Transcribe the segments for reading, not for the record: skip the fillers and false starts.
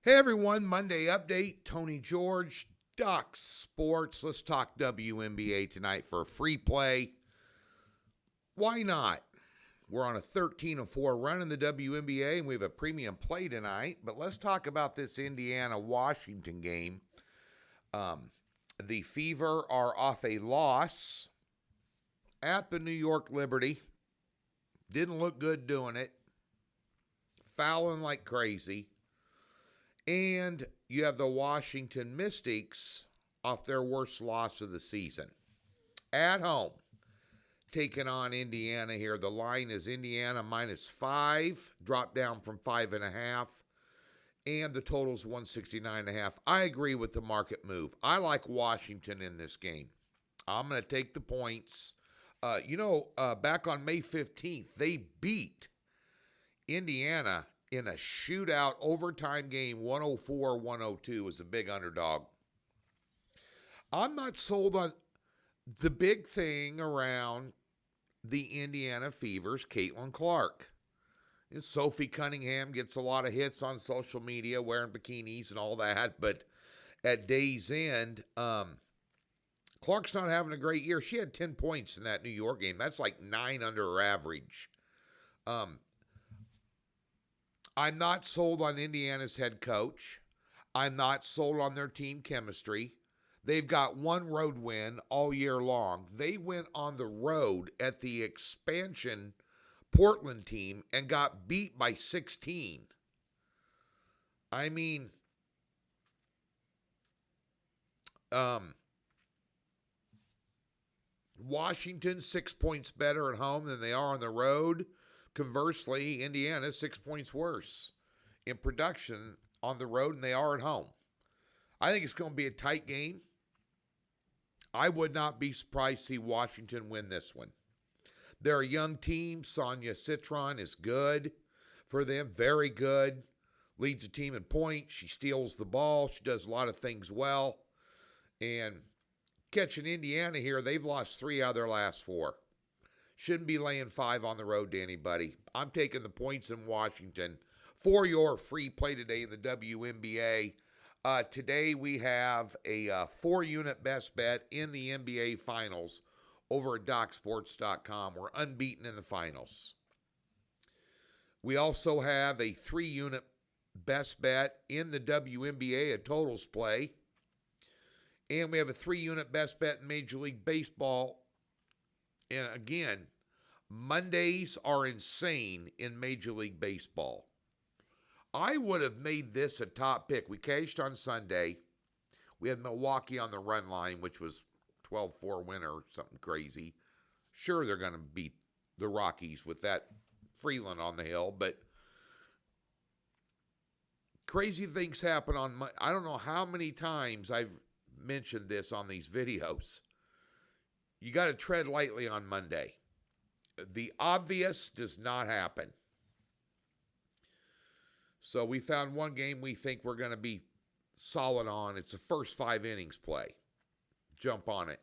Hey everyone, Monday update. Tony George, Ducks Sports. Let's talk WNBA tonight for a free play. Why not? We're on a 13-4 run in the WNBA, and we have a premium play tonight. But let's talk about this Indiana-Washington game. The Fever are off a loss at the New York Liberty. Didn't look good doing it. Fouling like crazy. And you have the Washington Mystics off their worst loss of the season. At home, taking on Indiana here. The line is Indiana -5, dropped down from 5.5. And the total's 169.5. I agree with the market move. I like Washington in this game. I'm going to take the points. Back on May 15th, they beat Indiana in a shootout overtime game, 104-102 as a big underdog. I'm not sold on the big thing around the Indiana Fever's Caitlin Clark. And Sophie Cunningham gets a lot of hits on social media wearing bikinis and all that, but at day's end, Clark's not having a great year. She had 10 points in that New York game. That's like 9 under her average. I'm not sold on Indiana's head coach. I'm not sold on their team chemistry. They've got one road win all year long. They went on the road at the expansion Portland team and got beat by 16. I mean, Washington 6 points better at home than they are on the road. Conversely, Indiana 6 points worse in production on the road than they are at home. I think it's going to be a tight game. I would not be surprised to see Washington win this one. They're a young team. Sonia Citron is good for them, very good. Leads the team in points. She steals the ball. She does a lot of things well. And catching Indiana here, they've lost 3 out of their last 4. Shouldn't be laying 5 on the road to anybody. I'm taking the points in Washington for your free play today in the WNBA. Today we have a 4-unit best bet in the NBA Finals over at DocSports.com. We're unbeaten in the finals. We also have a 3-unit best bet in the WNBA, a totals play. And we have a 3-unit best bet in Major League Baseball. And again, Mondays are insane in Major League Baseball. I would have made this a top pick. We cashed on Sunday. We had Milwaukee on the run line, which was 12-4 winner or something crazy. Sure, they're going to beat the Rockies with that Freeland on the hill, but crazy things happen on I don't know how many times I've mentioned this on these videos. You got to tread lightly on Monday. The obvious does not happen. So we found one game we think we're going to be solid on. It's the first 5 innings play. Jump on it.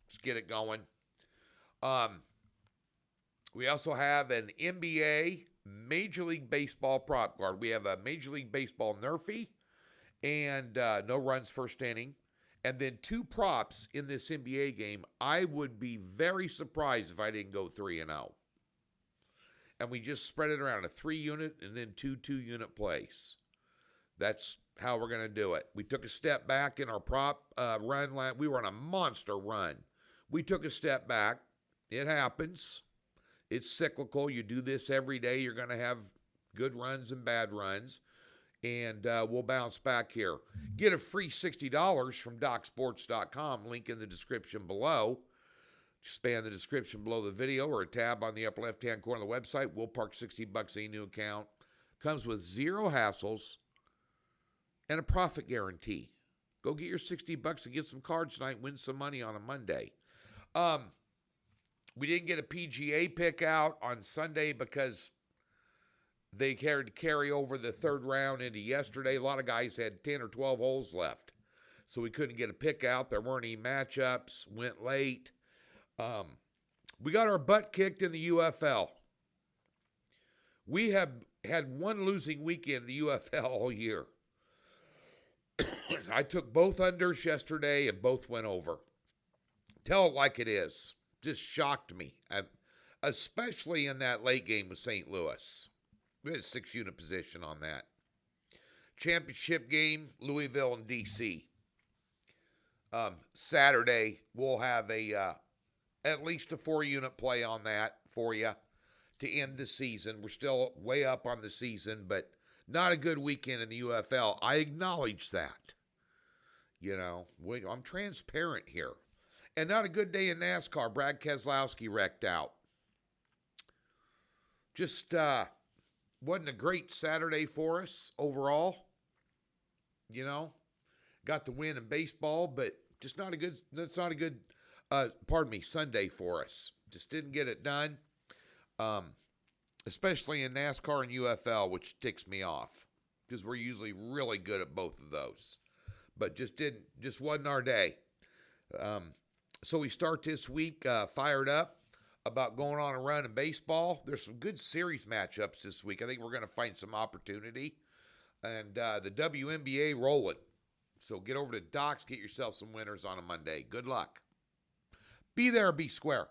Let's get it going. We also have an NBA Major League Baseball prop guard. We have a Major League Baseball Nerfy and no runs first inning. And then 2 props in this NBA game. I would be very surprised if I didn't go 3-0. And we just spread it around a 3-unit and then 2 2-unit plays. That's how we're going to do it. We took a step back in our prop run. We were on a monster run. We took a step back. It happens. It's cyclical. You do this every day. You're going to have good runs and bad runs. And we'll bounce back here. Get a free $60 from DocSports.com. Link in the description below. Just span the description below the video or a tab on the upper left-hand corner of the website. We'll park $60 in a new account. Comes with 0 hassles and a profit guarantee. Go get your $60 and get some cards tonight. Win some money on a Monday. We didn't get a PGA pick out on Sunday because they had to carry over the 3rd round into yesterday. A lot of guys had 10 or 12 holes left, so we couldn't get a pick out. There weren't any matchups. Went late. We got our butt kicked in the UFL. We have had one losing weekend in the UFL all year. I took both unders yesterday and both went over. Tell it like it is. Just shocked me, especially in that late game with St. Louis. We had a 6-unit position on that. Championship game, Louisville and D.C. Saturday, we'll have at least a 4-unit play on that for you to end the season. We're still way up on the season, but not a good weekend in the UFL. I acknowledge that. I'm transparent here. And not a good day in NASCAR. Brad Keselowski wrecked out. Just wasn't a great Saturday for us overall. Got the win in baseball, but just not a good Sunday for us. Just didn't get it done. Especially in NASCAR and UFL, which ticks me off because we're usually really good at both of those. But just wasn't our day. So we start this week fired up about going on a run in baseball. There's some good series matchups this week. I think we're going to find some opportunity. And the WNBA rolling. So get over to Docs, get yourself some winners on a Monday. Good luck. Be there, be square.